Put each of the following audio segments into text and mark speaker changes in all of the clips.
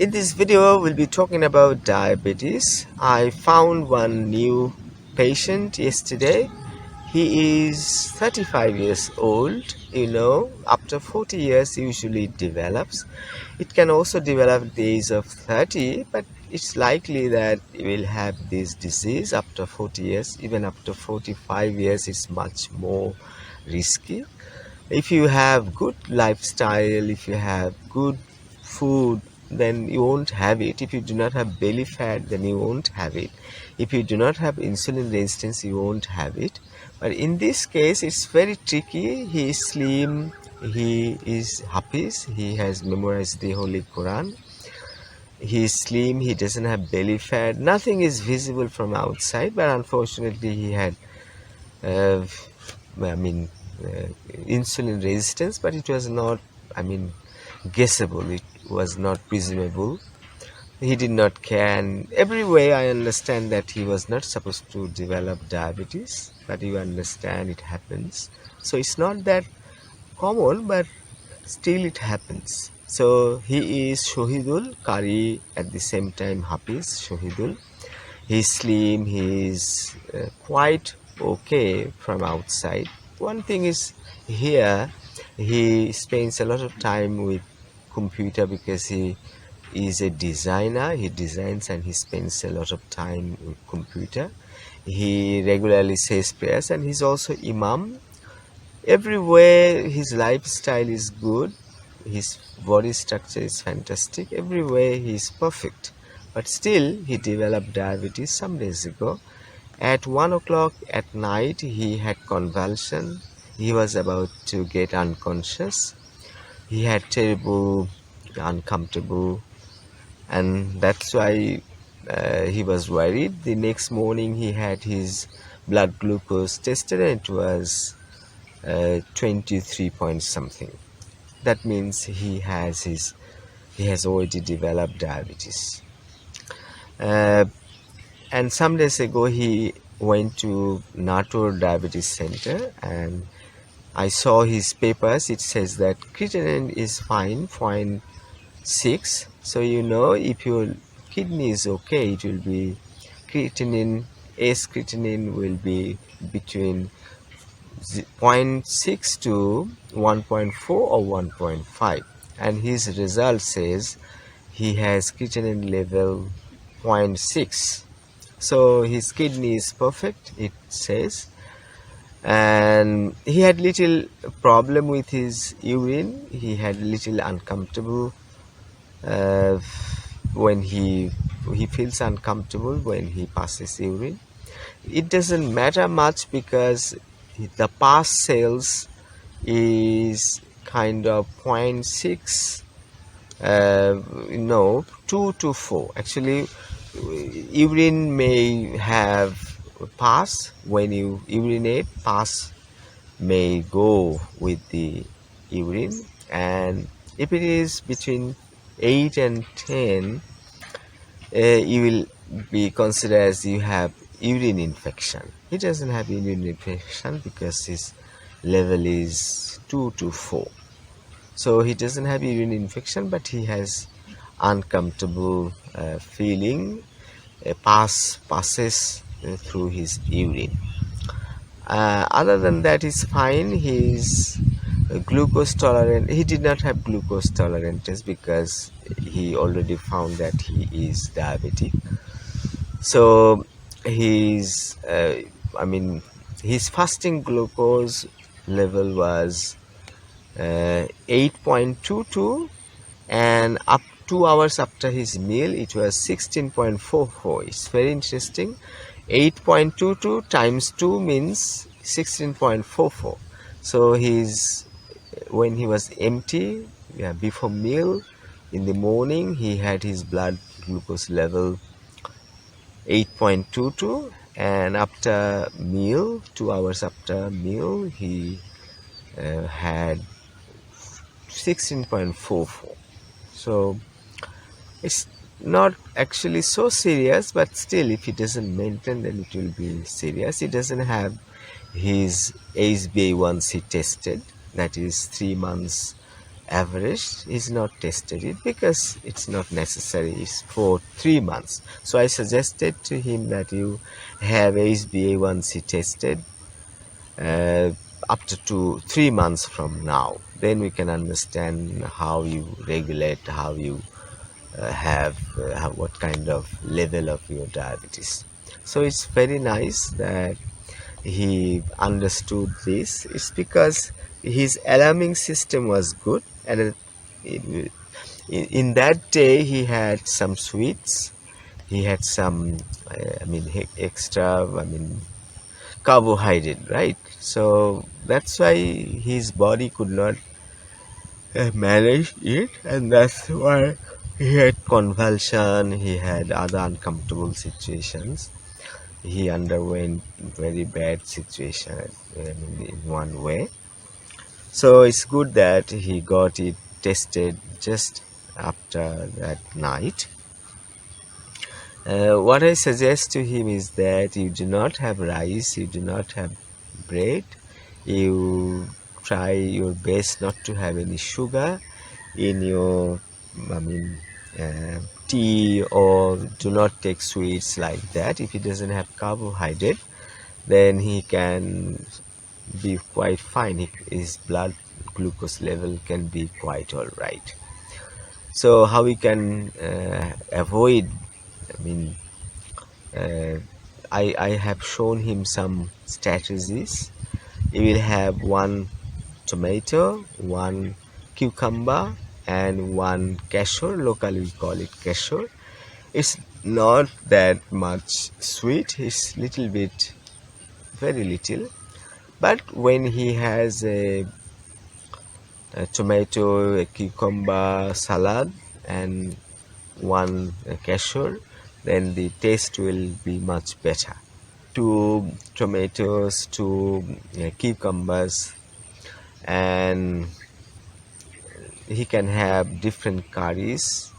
Speaker 1: In this video, we'll be talking about diabetes. I found one new patient yesterday. He is 35 years old. After 40 years, usually it develops. It can also develop at the age of 30, but it's likely that he will have this disease after 40 years. Even after 45 years, it's much more risky. If you have good lifestyle, if you have good food, then you won't have it. If you do not have belly fat, then you won't have it. If you do not have insulin resistance, you won't have it. But in this case, it's very tricky. He is slim, he is hafiz, he has memorized the Holy Quran. He is slim, he doesn't have belly fat, nothing is visible from outside, but unfortunately he had uh, I mean, insulin resistance, but it was not, guessable. It was not presumable. He did not care, and every way I understand that he was not supposed to develop diabetes, but you understand it happens. So it's not that common, but still it happens. So he is Shohidul Kari at the same time Hafiz Shohidul. He's slim, he's quite okay from outside. One thing is here, he spends a lot of time with computer because he is a designer. He designs and he spends a lot of time with computer. He regularly says prayers and he's also imam. Everywhere his lifestyle is good, his body structure is fantastic, everywhere he is perfect. But still, he developed diabetes some days ago. At 1 o'clock at night, he had convulsion. He was about to get unconscious. He had terrible, uncomfortable, and that's why he was worried. The next morning, he had his blood glucose tested, and it was 23 point something. That means he has already developed diabetes. Uh, and some days ago he went to Natur Diabetes Center and I saw his papers. It says that creatinine is fine, 0.6. So if your kidney is okay, it will be creatinine, S-creatinine will be between 0.6 to 1.4 or 1.5, and his result says he has creatinine level 0.6. So his kidney is perfect, it says, and he had little problem with his urine. He had little uncomfortable uh, when he feels uncomfortable when he passes urine. It doesn't matter much because the pass cells is kind of 0.6, 2 to 4. Actually, urine may have pass. When you urinate, pass may go with the urine, and if it is between 8 and 10, you will be considered as you have urine infection. He doesn't have urine infection because his level is 2 to 4. So he doesn't have urine infection, but he has uncomfortable feeling, passes through his urine. Other than that, he's fine. He's glucose tolerant. He did not have glucose tolerance because he already found that he is diabetic. So his his fasting glucose level was 8.22, and up 2 hours after his meal it was 16.44. It's very interesting. 8.22 times 2 means 16.44. So when he was empty, before meal in the morning, he had his blood glucose level 8.22, and after meal, 2 hours after meal, he had 16.44. So it's not actually so serious, but still, if he doesn't maintain, then it will be serious. He doesn't have his HbA1c tested, that is 3 months average, he's not tested it because it's not necessary. It's for 3 months. So I suggested to him that you have HbA1c tested uh, up to 3 months from now. Then we can understand how you regulate, how you have what kind of level of your diabetes. So it's very nice that he understood this. It's because his alarming system was good, and in that day he had some sweets, he had some extra carbohydrate, right? So that's why his body could not manage it, and that's why he had convulsion, he had other uncomfortable situations, he underwent very bad situation in one way. So it's good that he got it tested just after that night. What I suggest to him is that you do not have rice, you do not have bread, you try your best not to have any sugar in your tea, or do not take sweets like that. If he doesn't have carbohydrate, then he can be quite fine. His blood glucose level can be quite all right. So how we can avoid, I mean, uh, I have shown him some strategies. You will have one tomato, one cucumber, and one cashew. Locally we call it cashew. It's not that much sweet, it's little bit, very little. But when he has a tomato, a cucumber salad, and one cashew, then the taste will be much better. Two tomatoes, two cucumbers, and he can have different curries,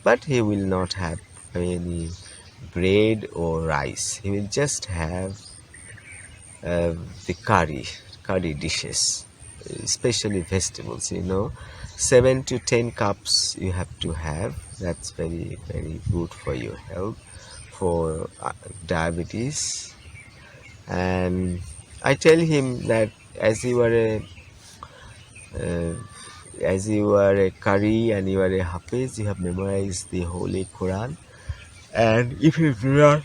Speaker 1: but he will not have any bread or rice. He will just have the curry dishes, especially vegetables. 7 to 10 cups you have to have. That's very, very good for your health, for diabetes. And I tell him that as you are a Qari and you are a Hafiz, you have memorized the Holy Quran, and if you do not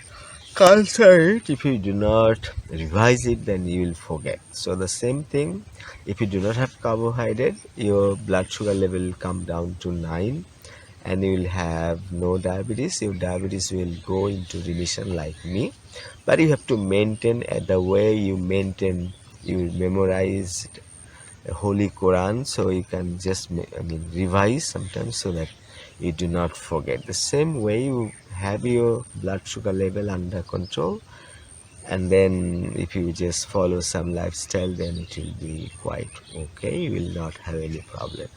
Speaker 1: culture it, if you do not revise it, then you will forget. So the same thing, if you do not have carbohydrate, your blood sugar level will come down to 9, and you will have no diabetes. Your diabetes will go into remission like me. But you have to maintain the way you maintain, you memorize Holy Quran, so you can just revise sometimes so that you do not forget. The same way you have your blood sugar level under control, and then if you just follow some lifestyle, then it will be quite okay. You will not have any problem.